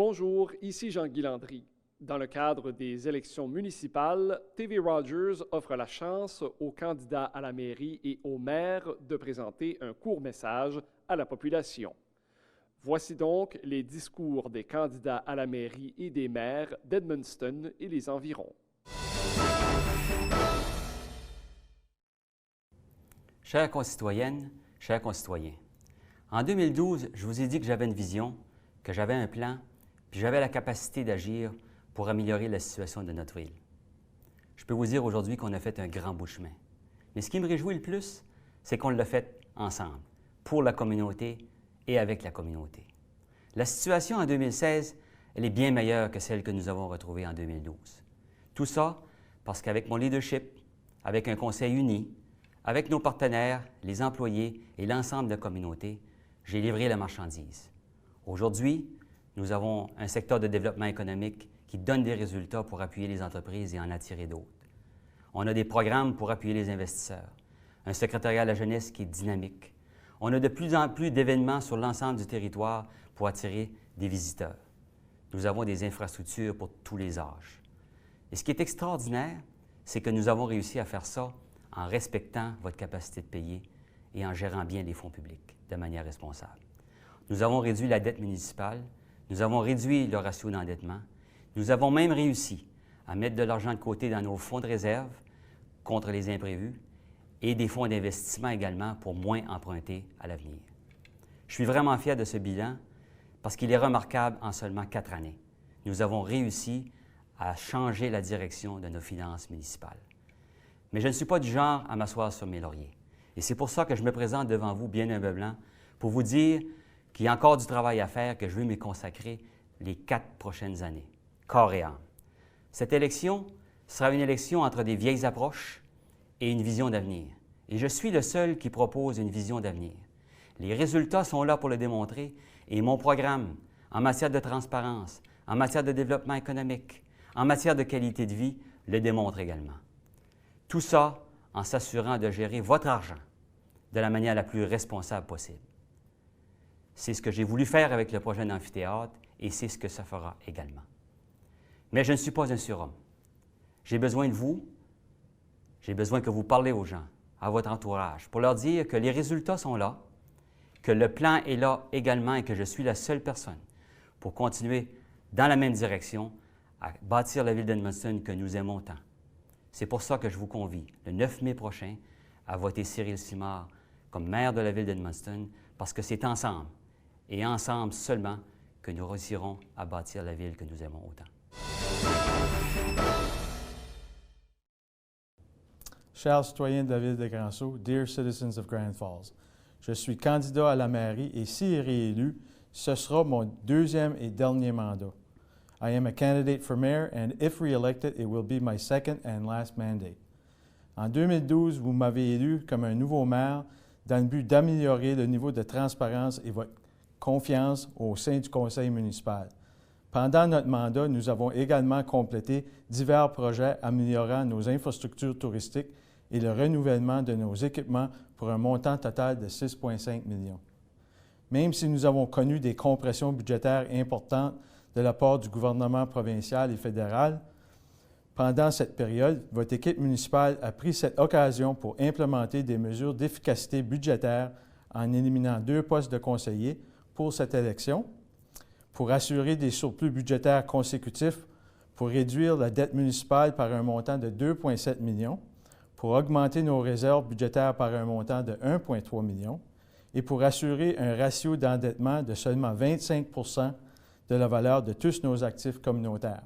Bonjour, ici Jean-Guy Landry. Dans le cadre des élections municipales, TV Rogers offre la chance aux candidats à la mairie et aux maires de présenter un court message à la population. Voici donc les discours des candidats à la mairie et des maires d'Edmundston et les environs. Chères concitoyennes, chers concitoyens, en 2012, je vous ai dit que j'avais une vision, que j'avais un plan, puis j'avais la capacité d'agir pour améliorer la situation de notre ville. Je peux vous dire aujourd'hui qu'on a fait un grand bout de chemin. Mais ce qui me réjouit le plus, c'est qu'on l'a fait ensemble, pour la communauté et avec la communauté. La situation en 2016, elle est bien meilleure que celle que nous avons retrouvée en 2012. Tout ça parce qu'avec mon leadership, avec un conseil uni, avec nos partenaires, les employés et l'ensemble de la communauté, j'ai livré la marchandise. Aujourd'hui, nous avons un secteur de développement économique qui donne des résultats pour appuyer les entreprises et en attirer d'autres. On a des programmes pour appuyer les investisseurs, un secrétariat à la jeunesse qui est dynamique. On a de plus en plus d'événements sur l'ensemble du territoire pour attirer des visiteurs. Nous avons des infrastructures pour tous les âges. Et ce qui est extraordinaire, c'est que nous avons réussi à faire ça en respectant votre capacité de payer et en gérant bien les fonds publics de manière responsable. Nous avons réduit la dette municipale, nous avons réduit le ratio d'endettement, nous avons même réussi à mettre de l'argent de côté dans nos fonds de réserve contre les imprévus et des fonds d'investissement également pour moins emprunter à l'avenir. Je suis vraiment fier de ce bilan parce qu'il est remarquable en seulement 4 années. Nous avons réussi à changer la direction de nos finances municipales. Mais je ne suis pas du genre à m'asseoir sur mes lauriers. Et c'est pour ça que je me présente devant vous bien humblement pour vous dire qu'il y a encore du travail à faire, que je veux m'y consacrer les 4 prochaines années, corps et âme. Cette élection sera une élection entre des vieilles approches et une vision d'avenir. Et je suis le seul qui propose une vision d'avenir. Les résultats sont là pour le démontrer et mon programme en matière de transparence, en matière de développement économique, en matière de qualité de vie, le démontre également. Tout ça en s'assurant de gérer votre argent de la manière la plus responsable possible. C'est ce que j'ai voulu faire avec le projet d'amphithéâtre et c'est ce que ça fera également. Mais je ne suis pas un surhomme. J'ai besoin de vous, j'ai besoin que vous parlez aux gens, à votre entourage, pour leur dire que les résultats sont là, que le plan est là également et que je suis la seule personne pour continuer dans la même direction à bâtir la ville d'Edmundston que nous aimons tant. C'est pour ça que je vous convie, le 9 mai prochain, à voter Cyril Simard comme maire de la ville d'Edmundston, parce que c'est ensemble, et ensemble seulement, que nous réussirons à bâtir la ville que nous aimons autant. Chers citoyens de la ville de Grand-Sault, dear citizens of Grand Falls, je suis candidat à la mairie et si réélu, ce sera mon 2e et dernier mandat. I am a candidate for mayor and if re-elected, it will be my second and last mandate. En 2012, vous m'avez élu comme un nouveau maire dans le but d'améliorer le niveau de transparence et votre confiance au sein du conseil municipal. Pendant notre mandat, nous avons également complété divers projets améliorant nos infrastructures touristiques et le renouvellement de nos équipements pour un montant total de 6,5 millions. Même si nous avons connu des compressions budgétaires importantes de la part du gouvernement provincial et fédéral, pendant cette période, votre équipe municipale a pris cette occasion pour implémenter des mesures d'efficacité budgétaire en éliminant 2 postes de conseillers pour cette élection, pour assurer des surplus budgétaires consécutifs, pour réduire la dette municipale par un montant de 2,7 millions, pour augmenter nos réserves budgétaires par un montant de 1,3 million et pour assurer un ratio d'endettement de seulement 25 % de la valeur de tous nos actifs communautaires.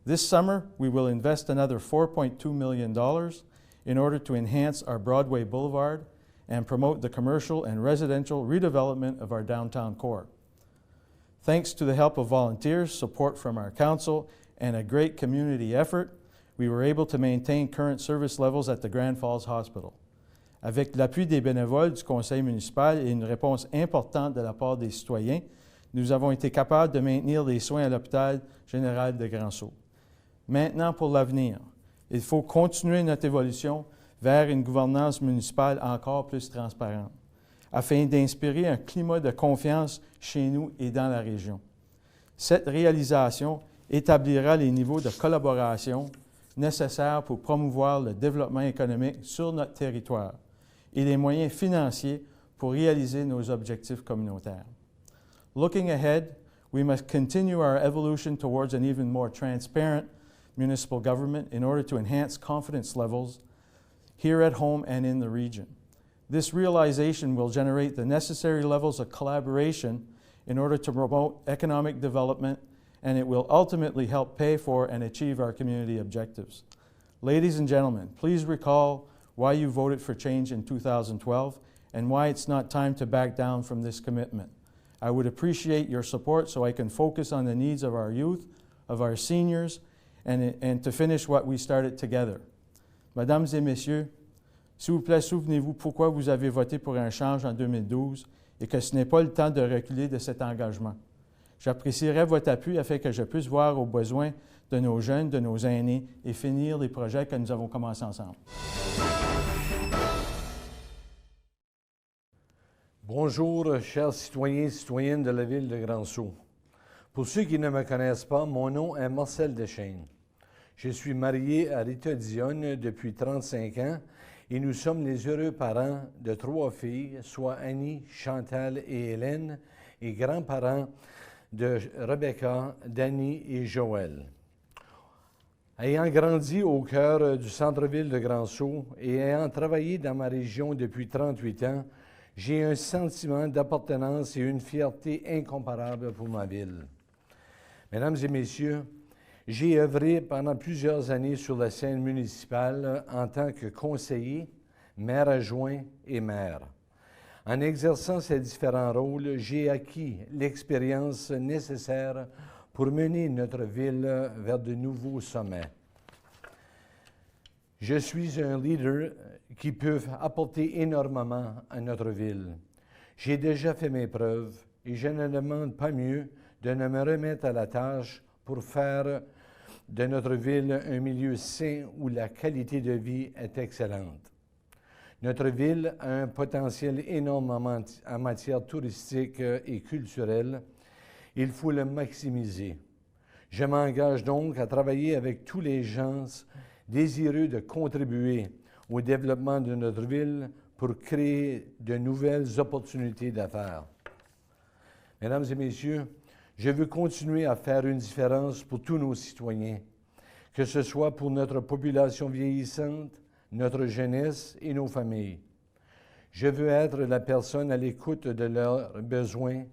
This summer, we will invest another $4.2 million in order to enhance our Broadway Boulevard and promote the commercial and residential redevelopment of our downtown core. Thanks to the help of volunteers, support from our council, and a great community effort, we were able to maintain current service levels at the Grand Falls Hospital. Avec l'appui des bénévoles du conseil municipal et une réponse importante de la part des citoyens, nous avons été capables de maintenir les soins à l'hôpital général de Grand-Sault. Maintenant, pour l'avenir, il faut continuer notre évolution vers une gouvernance municipale encore plus transparente, afin d'inspirer un climat de confiance chez nous et dans la région. Cette réalisation établira les niveaux de collaboration nécessaires pour promouvoir le développement économique sur notre territoire et les moyens financiers pour réaliser nos objectifs communautaires. Looking ahead, we must continue our evolution towards an even more transparent municipal government in order to enhance confidence levels here at home and in the region. This realization will generate the necessary levels of collaboration in order to promote economic development, and it will ultimately help pay for and achieve our community objectives. Ladies and gentlemen, please recall why you voted for change in 2012 and why it's not time to back down from this commitment. I would appreciate your support so I can focus on the needs of our youth, of our seniors, and to finish what we started together. Mesdames et messieurs, s'il vous plaît, souvenez-vous pourquoi vous avez voté pour un change en 2012 et que ce n'est pas le temps de reculer de cet engagement. J'apprécierais votre appui afin que je puisse voir aux besoins de nos jeunes, de nos aînés et finir les projets que nous avons commencés ensemble. Bonjour, chers citoyens et citoyennes de la ville de Grand-Sault. Pour ceux qui ne me connaissent pas, mon nom est Marcel Deschênes. Je suis marié à Rita Dionne depuis 35 ans et nous sommes les heureux parents de 3 filles, soit Annie, Chantal et Hélène, et grands-parents de Rebecca, Danny et Joël. Ayant grandi au cœur du centre-ville de Grand-Sault et ayant travaillé dans ma région depuis 38 ans, j'ai un sentiment d'appartenance et une fierté incomparable pour ma ville. Mesdames et messieurs, j'ai œuvré pendant plusieurs années sur la scène municipale en tant que conseiller, maire adjoint et maire. En exerçant ces différents rôles, j'ai acquis l'expérience nécessaire pour mener notre ville vers de nouveaux sommets. Je suis un leader qui peut apporter énormément à notre ville. J'ai déjà fait mes preuves et je ne demande pas mieux de me remettre à la tâche pour faire de notre ville un milieu sain où la qualité de vie est excellente. Notre ville a un potentiel énorme en matière touristique et culturelle. Il faut le maximiser. Je m'engage donc à travailler avec tous les gens désireux de contribuer au développement de notre ville pour créer de nouvelles opportunités d'affaires. Mesdames et messieurs, je veux continuer à faire une différence pour tous nos citoyens, que ce soit pour notre population vieillissante, notre jeunesse et nos familles. Je veux être la personne à l'écoute de leurs besoins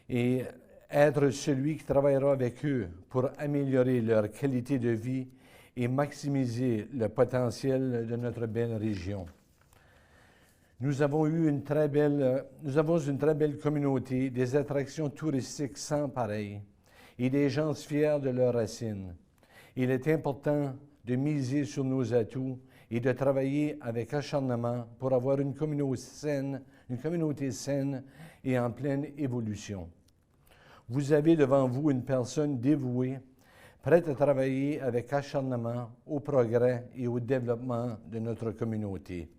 et être celui qui travaillera avec eux pour améliorer leur qualité de vie et maximiser le potentiel de notre belle région. Nous avons une très belle communauté, des attractions touristiques sans pareil et des gens fiers de leurs racines. Il est important de miser sur nos atouts et de travailler avec acharnement pour avoir une communauté saine et en pleine évolution. Vous avez devant vous une personne dévouée, prête à travailler avec acharnement au progrès et au développement de notre communauté.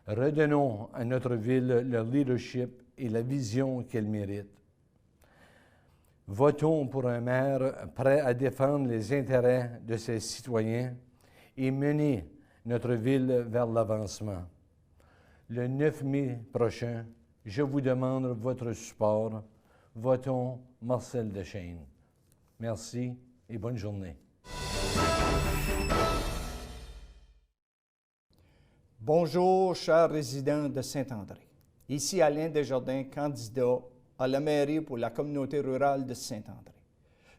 Redonnons à notre ville le leadership et la vision qu'elle mérite. Votons pour un maire prêt à défendre les intérêts de ses citoyens et mener notre ville vers l'avancement. Le 9 mai prochain, je vous demande votre support. Votons Marcel Deschênes. Merci et bonne journée. Bonjour, chers résidents de Saint-André. Ici Alain Desjardins, candidat à la mairie pour la communauté rurale de Saint-André.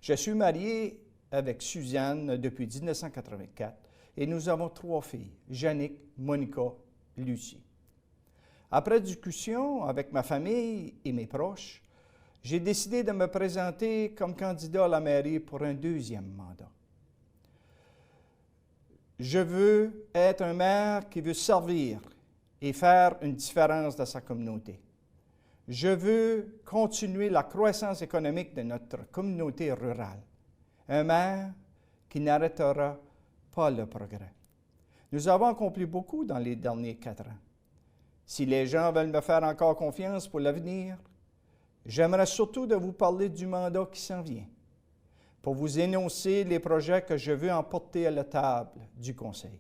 Je suis marié avec Suzanne depuis 1984 et nous avons 3 filles, Jannick, Monica et Lucie. Après discussion avec ma famille et mes proches, j'ai décidé de me présenter comme candidat à la mairie pour un 2e mandat. Je veux être un maire qui veut servir et faire une différence dans sa communauté. Je veux continuer la croissance économique de notre communauté rurale. Un maire qui n'arrêtera pas le progrès. Nous avons accompli beaucoup dans les derniers 4 ans. Si les gens veulent me faire encore confiance pour l'avenir, j'aimerais surtout de vous parler du mandat qui s'en vient, pour vous énoncer les projets que je veux emporter à la table du Conseil.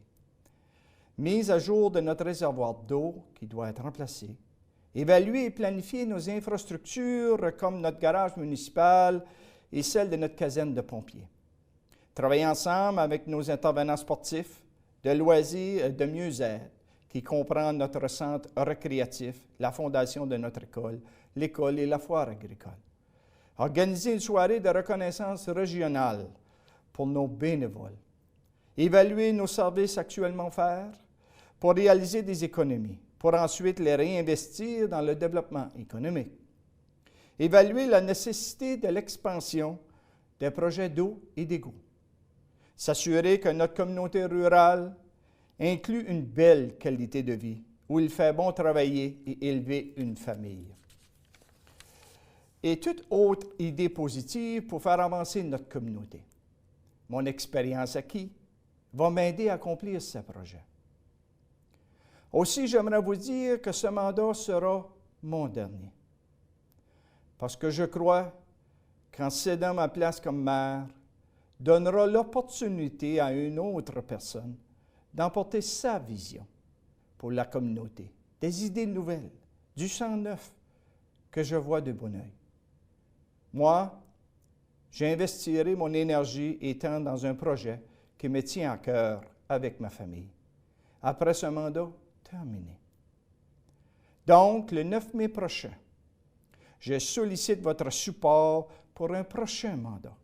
Mise à jour de notre réservoir d'eau qui doit être remplacé, évaluer et planifier nos infrastructures comme notre garage municipal et celle de notre caserne de pompiers. Travailler ensemble avec nos intervenants sportifs, de loisirs et de mieux-être, qui comprend notre centre récréatif, la fondation de notre école, l'école et la foire agricole. Organiser une soirée de reconnaissance régionale pour nos bénévoles. Évaluer nos services actuellement offerts pour réaliser des économies, pour ensuite les réinvestir dans le développement économique. Évaluer la nécessité de l'expansion des projets d'eau et d'égouts. S'assurer que notre communauté rurale inclut une belle qualité de vie, où il fait bon travailler et élever une famille. Et toute autre idée positive pour faire avancer notre communauté. Mon expérience acquise va m'aider à accomplir ce projet. Aussi, j'aimerais vous dire que ce mandat sera mon dernier. Parce que je crois qu'en cédant ma place comme maire, donnera l'opportunité à une autre personne d'emporter sa vision pour la communauté, des idées nouvelles, du sang neuf que je vois de bon œil. Moi, j'investirai mon énergie étant dans un projet qui me tient à cœur avec ma famille. Après ce mandat terminé. Donc, le 9 mai prochain, je sollicite votre support pour un prochain mandat.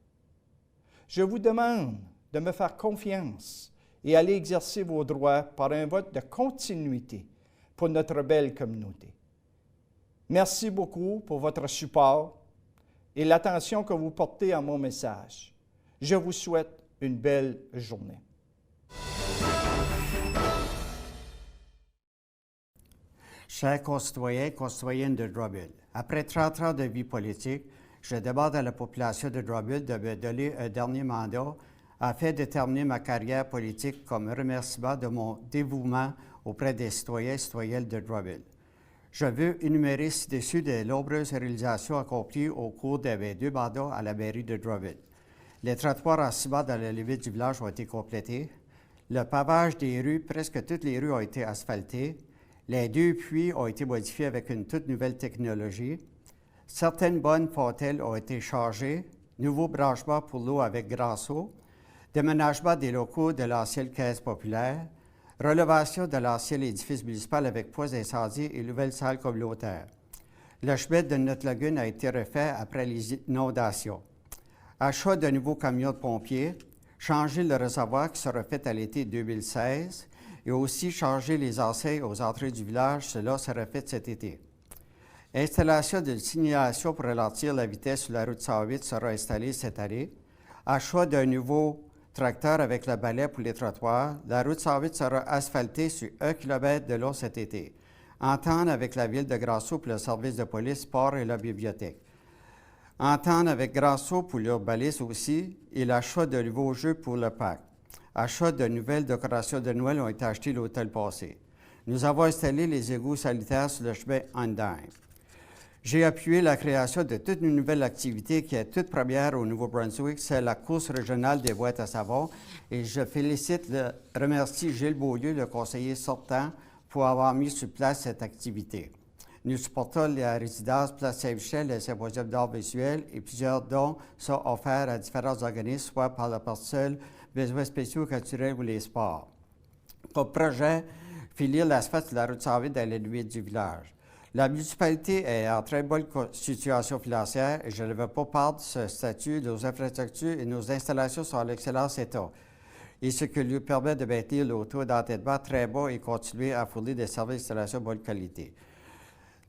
Je vous demande de me faire confiance et aller exercer vos droits par un vote de continuité pour notre belle communauté. Merci beaucoup pour votre support et l'attention que vous portez à mon message. Je vous souhaite une belle journée. Chers concitoyens et concitoyennes de Drummond, après 30 ans de vie politique, je demande à la population de Drummond de me donner un dernier mandat afin de terminer ma carrière politique comme remerciement de mon dévouement auprès des citoyens et citoyennes de Drummond. Je veux énumérer ci-dessus de nombreuses réalisations accomplies au cours de mes 2 mandats à la mairie de Drummond. Les trottoirs en ciment dans la limite du village ont été complétés. Le pavage des rues, presque toutes les rues ont été asphaltées. Les 2 puits ont été modifiés avec une toute nouvelle technologie. Certaines bonnes fontaines ont été changées. Nouveau branchement pour l'eau avec Grand-Sault. Déménagement des locaux de l'ancienne caisse populaire. Relevation de l'ancien édifice municipal avec poids d'incendie et nouvelle salle communautaire. Le chemin de notre lagune a été refait après les inondations. Achat de nouveaux camions de pompiers. Changer le réservoir qui sera fait à l'été 2016. Et aussi changer les enseignes aux entrées du village, cela sera fait cet été. Installation d'une signalisation pour ralentir la vitesse sur la route 108 sera installée cette année. Achat d'un nouveau tracteur avec le balai pour les trottoirs. La route 108 sera asphaltée sur 1 km de long cet été. Entente avec la ville de Grand-Sault pour le service de police, sport et la bibliothèque. Entente avec Grand-Sault pour l'urbanisme aussi et l'achat de nouveaux jeux pour le parc. Achat de nouvelles décorations de Noël ont été achetées l'automne passé. Nous avons installé les égouts sanitaires sur le chemin Andine. J'ai appuyé la création de toute une nouvelle activité qui est toute première au Nouveau-Brunswick, c'est la course régionale des boîtes à savon. Et je remercie Gilles Beaulieu, le conseiller sortant, pour avoir mis sur place cette activité. Nous supportons la résidence Place Saint-Michel, le symposium d'art visuel et plusieurs dons sont offerts à différents organismes, soit par la personne besoins spéciaux culturels ou les sports. Comme projet, finir l'asphalte de la route 108 dans les limites du village. La municipalité est en très bonne situation financière et je ne veux pas perdre ce statut. Nos infrastructures et nos installations sont en excellent état. Et ce qui lui permet de maintenir le taux d'endettement très bas et continuer à fournir des services d'installation de bonne qualité.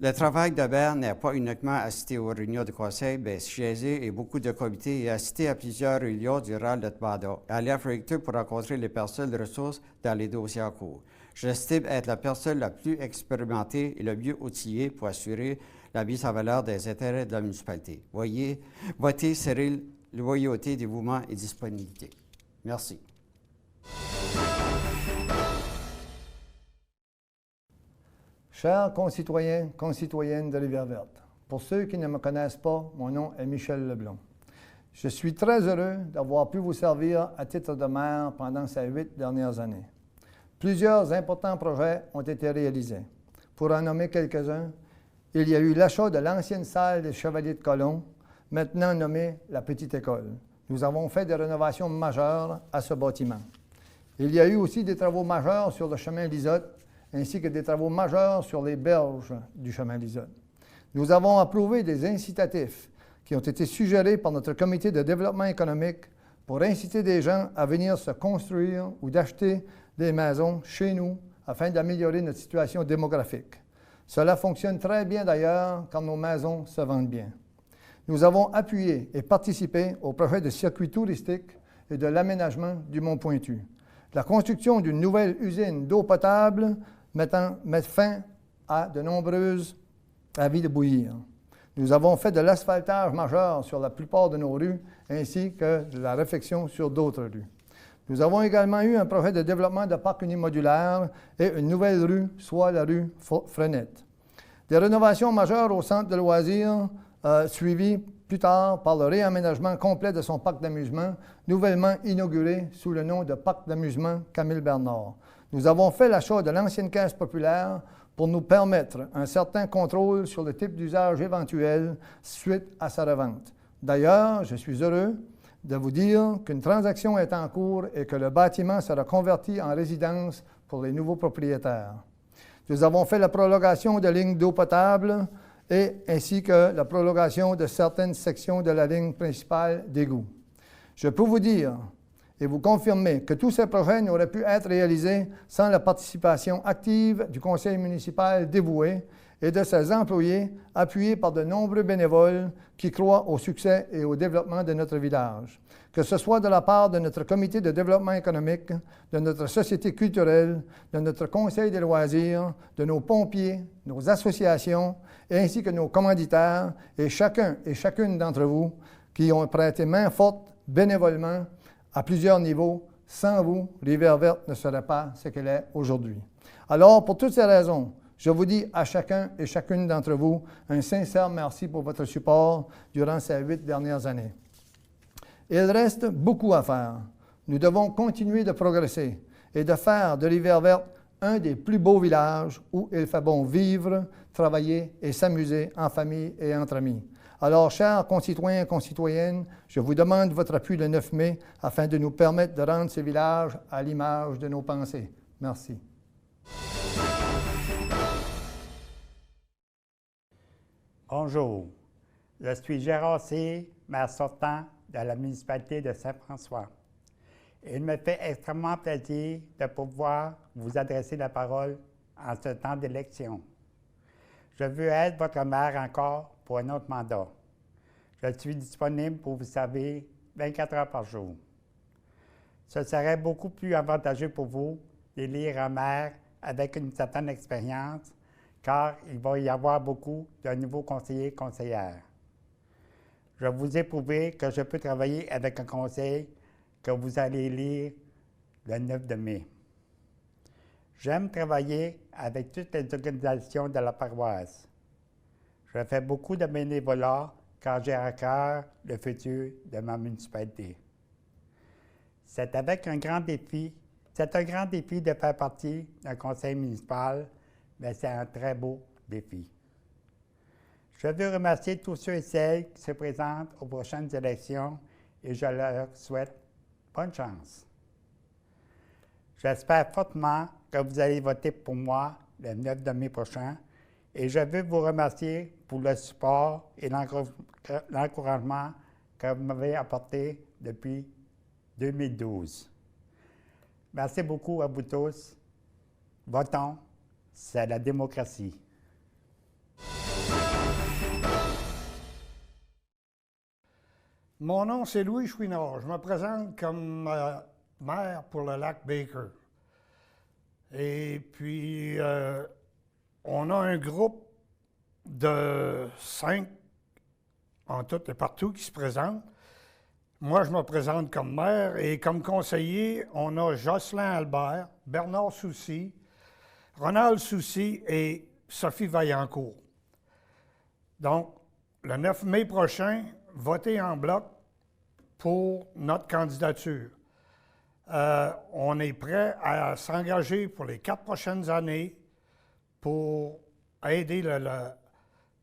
Le travail de maire n'est pas uniquement assister aux réunions de conseil, mais siéger et beaucoup de comités et assister à plusieurs réunions durant notre mandat. Aller à Fredericton pour rencontrer les personnes de ressources dans les dossiers en cours. J'estime être la personne la plus expérimentée et le mieux outillée pour assurer la mise en valeur des intérêts de la municipalité. Votez Cyril, loyauté, dévouement et disponibilité. Merci. Chers concitoyens, concitoyennes de Rivière-Verte, Pour ceux qui ne me connaissent pas, mon nom est Michel Leblond. Je suis très heureux d'avoir pu vous servir à titre de maire pendant ces 8 dernières années. Plusieurs importants projets ont été réalisés. Pour en nommer quelques-uns, il y a eu l'achat de l'ancienne salle des Chevaliers de Colomb, maintenant nommée la Petite École. Nous avons fait des rénovations majeures à ce bâtiment. Il y a eu aussi des travaux majeurs sur le chemin Lisotte, ainsi que des travaux majeurs sur les berges du chemin Lisotte. Nous avons approuvé des incitatifs qui ont été suggérés par notre comité de développement économique pour inciter des gens à venir se construire ou d'acheter des maisons chez nous afin d'améliorer notre situation démographique. Cela fonctionne très bien d'ailleurs quand nos maisons se vendent bien. Nous avons appuyé et participé au projet de circuit touristique et de l'aménagement du Mont-Pointu. La construction d'une nouvelle usine d'eau potable met fin à de nombreuses avis de bouillir. Nous avons fait de l'asphaltage majeur sur la plupart de nos rues, ainsi que de la réfection sur d'autres rues. Nous avons également eu un projet de développement de parcs unimodulaires et une nouvelle rue, soit la rue Frenette. Des rénovations majeures au centre de loisirs, suivies plus tard par le réaménagement complet de son parc d'amusement, nouvellement inauguré sous le nom de Parc d'amusement Camille Bernard. Nous avons fait l'achat de l'ancienne caisse populaire pour nous permettre un certain contrôle sur le type d'usage éventuel suite à sa revente. D'ailleurs, je suis heureux de vous dire qu'une transaction est en cours et que le bâtiment sera converti en résidence pour les nouveaux propriétaires. Nous avons fait la prolongation de lignes d'eau potable ainsi que la prolongation de certaines sections de la ligne principale d'égout. Je peux vous dire et vous confirmer que tous ces projets n'auraient pu être réalisés sans la participation active du conseil municipal dévoué et de ses employés, appuyés par de nombreux bénévoles qui croient au succès et au développement de notre village. Que ce soit de la part de notre comité de développement économique, de notre société culturelle, de notre conseil des loisirs, de nos pompiers, nos associations, ainsi que nos commanditaires, et chacun et chacune d'entre vous qui ont prêté main forte bénévolement à plusieurs niveaux. Sans vous, Rivière-Verte ne serait pas ce qu'elle est aujourd'hui. Alors, pour toutes ces raisons, je vous dis à chacun et chacune d'entre vous un sincère merci pour votre support durant ces 8 dernières années. Il reste beaucoup à faire. Nous devons continuer de progresser et de faire de Rivière-Verte un des plus beaux villages où il fait bon vivre, travailler et s'amuser en famille et entre amis. Alors, chers concitoyens et concitoyennes, je vous demande votre appui le 9 mai afin de nous permettre de rendre ce village à l'image de nos pensées. Merci. Bonjour, je suis Gérard C., maire sortant de la municipalité de Saint-François. Il me fait extrêmement plaisir de pouvoir vous adresser la parole en ce temps d'élection. Je veux être votre maire encore pour un autre mandat. Je suis disponible pour vous servir 24 heures par jour. Ce serait beaucoup plus avantageux pour vous d'élire un maire avec une certaine expérience, car il va y avoir beaucoup de nouveaux conseillers et conseillères. Je vous ai prouvé que je peux travailler avec un conseil que vous allez élire le 9 de mai. J'aime travailler avec toutes les organisations de la paroisse. Je fais beaucoup de bénévolat car j'ai à cœur le futur de ma municipalité. C'est un grand défi de faire partie d'un conseil municipal, mais c'est un très beau défi. Je veux remercier tous ceux et celles qui se présentent aux prochaines élections et je leur souhaite bonne chance. J'espère fortement que vous allez voter pour moi le 9 de mai prochain et je veux vous remercier pour le support et l'encouragement que vous m'avez apporté depuis 2012. Merci beaucoup à vous tous. Votons, c'est la démocratie. Mon nom, c'est Louis Chouinard. Je me présente comme maire pour le lac Baker. Et puis, on a un groupe de 5, en tout et partout, qui se présentent. Moi, je me présente comme maire et comme conseiller, on a Jocelyn Albert, Bernard Soucy, Ronald Soucy et Sophie Vaillancourt. Donc, le 9 mai prochain, voter en bloc pour notre candidature. On est prêt à s'engager pour les 4 prochaines années pour aider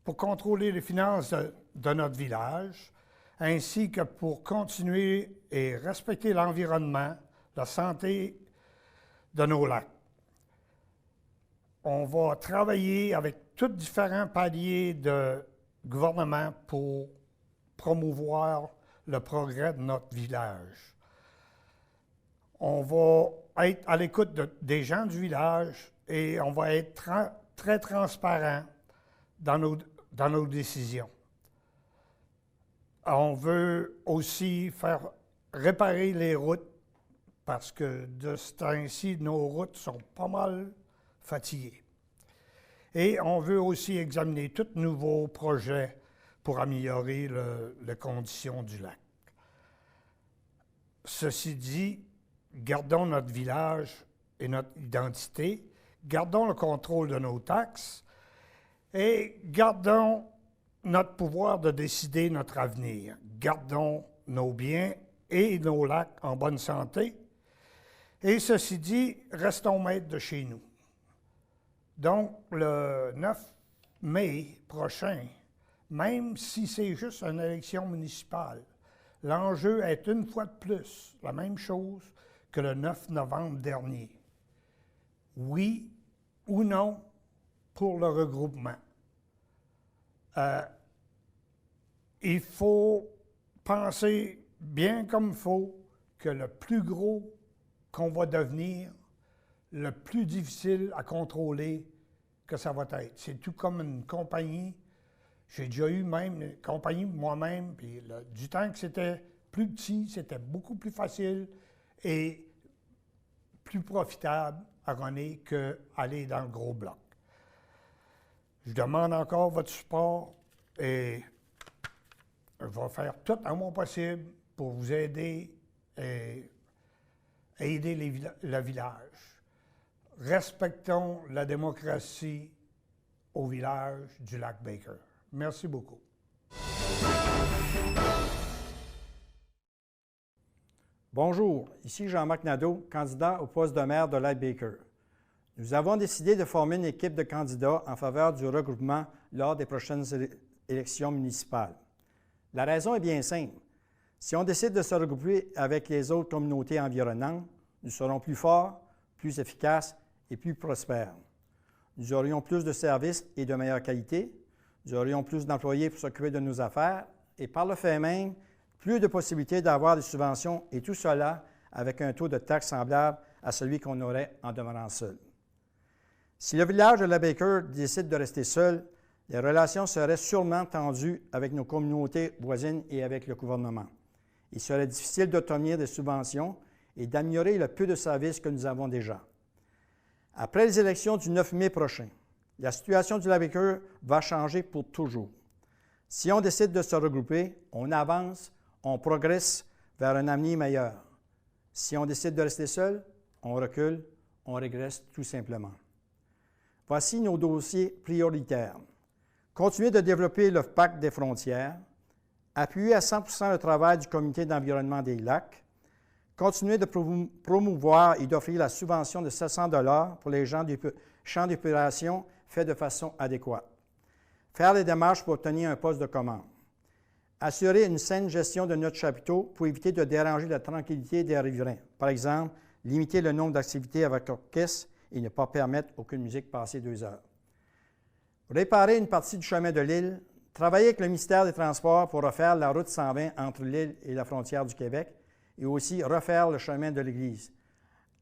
pour contrôler les finances de notre village, ainsi que pour continuer et respecter l'environnement, la santé de nos lacs. On va travailler avec tous différents paliers de gouvernement pour promouvoir le progrès de notre village. On va être à l'écoute des gens du village et on va être très transparent dans nos décisions. On veut aussi faire réparer les routes parce que de ce temps-ci, nos routes sont pas mal fatiguées. Et on veut aussi examiner tous nouveaux projets pour améliorer les conditions du lac. Ceci dit, gardons notre village et notre identité, gardons le contrôle de nos taxes et gardons notre pouvoir de décider notre avenir. Gardons nos biens et nos lacs en bonne santé. Et ceci dit, restons maîtres de chez nous. Donc, le 9 mai prochain, même si c'est juste une élection municipale, l'enjeu est une fois de plus la même chose que le 9 novembre dernier. Oui ou non pour le regroupement. Il faut penser bien comme il faut que le plus gros qu'on va devenir, le plus difficile à contrôler que ça va être. C'est tout comme une compagnie. J'ai déjà eu même une compagnie moi-même, puis du temps que c'était plus petit, c'était beaucoup plus facile et plus profitable à runner qu'aller dans le gros bloc. Je demande encore votre support et je vais faire tout à mon possible pour vous aider et aider le village. Respectons la démocratie au village du lac Baker. Merci beaucoup. Bonjour, ici Jean-Marc Nadeau, candidat au poste de maire de Lac Baker. Nous avons décidé de former une équipe de candidats en faveur du regroupement lors des prochaines élections municipales. La raison est bien simple. Si on décide de se regrouper avec les autres communautés environnantes, nous serons plus forts, plus efficaces et plus prospères. Nous aurions plus de services et de meilleure qualité, nous aurions plus d'employés pour s'occuper de nos affaires et par le fait même, plus de possibilités d'avoir des subventions et tout cela avec un taux de taxe semblable à celui qu'on aurait en demeurant seul. Si le village de Lac Baker décide de rester seul, les relations seraient sûrement tendues avec nos communautés voisines et avec le gouvernement. Il serait difficile d'obtenir des subventions et d'améliorer le peu de services que nous avons déjà. Après les élections du 9 mai prochain, la situation du Lac Baker va changer pour toujours. Si on décide de se regrouper, on avance, on progresse vers un avenir meilleur. Si on décide de rester seul, on recule, on régresse tout simplement. Voici nos dossiers prioritaires. Continuer de développer le pacte des frontières, appuyer à 100% le travail du comité d'environnement des lacs, continuer de promouvoir et d'offrir la subvention de 700 $ pour les champs d'épuration faits de façon adéquate, faire les démarches pour obtenir un poste de commande, assurer une saine gestion de notre chapiteau pour éviter de déranger la tranquillité des riverains. Par exemple, limiter le nombre d'activités avec orchestre et ne pas permettre aucune musique passée 2 heures. Réparer une partie du chemin de l'île, travailler avec le ministère des Transports pour refaire la route 120 entre l'île et la frontière du Québec et aussi refaire le chemin de l'Église,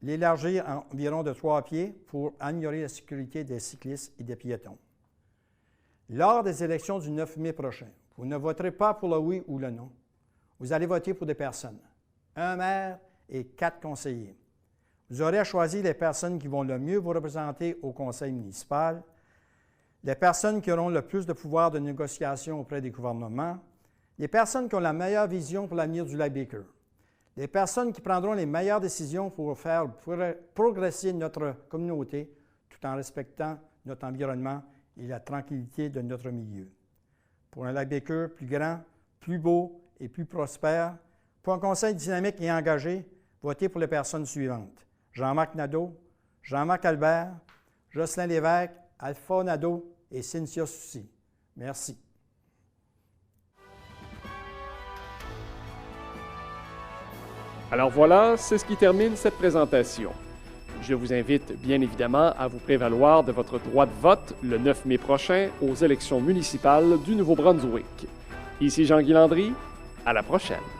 l'élargir environ de 3 pieds pour améliorer la sécurité des cyclistes et des piétons. Lors des élections du 9 mai prochain, vous ne voterez pas pour le oui ou le non. Vous allez voter pour des personnes, un maire et 4 conseillers. Vous aurez à choisir les personnes qui vont le mieux vous représenter au conseil municipal, les personnes qui auront le plus de pouvoir de négociation auprès des gouvernements, les personnes qui ont la meilleure vision pour l'avenir du Lac Baker, les personnes qui prendront les meilleures décisions pour faire progresser notre communauté tout en respectant notre environnement et la tranquillité de notre milieu. pour un Lac-Baker plus grand, plus beau et plus prospère. Pour un conseil dynamique et engagé, votez pour les personnes suivantes. Jean-Marc Nadeau, Jean-Marc Albert, Jocelyn Lévesque, Alpha Nadeau et Cynthia Soucy. Merci. Alors voilà, c'est ce qui termine cette présentation. Je vous invite bien évidemment à vous prévaloir de votre droit de vote le 9 mai prochain aux élections municipales du Nouveau-Brunswick. Ici Jean-Guy Landry, à la prochaine.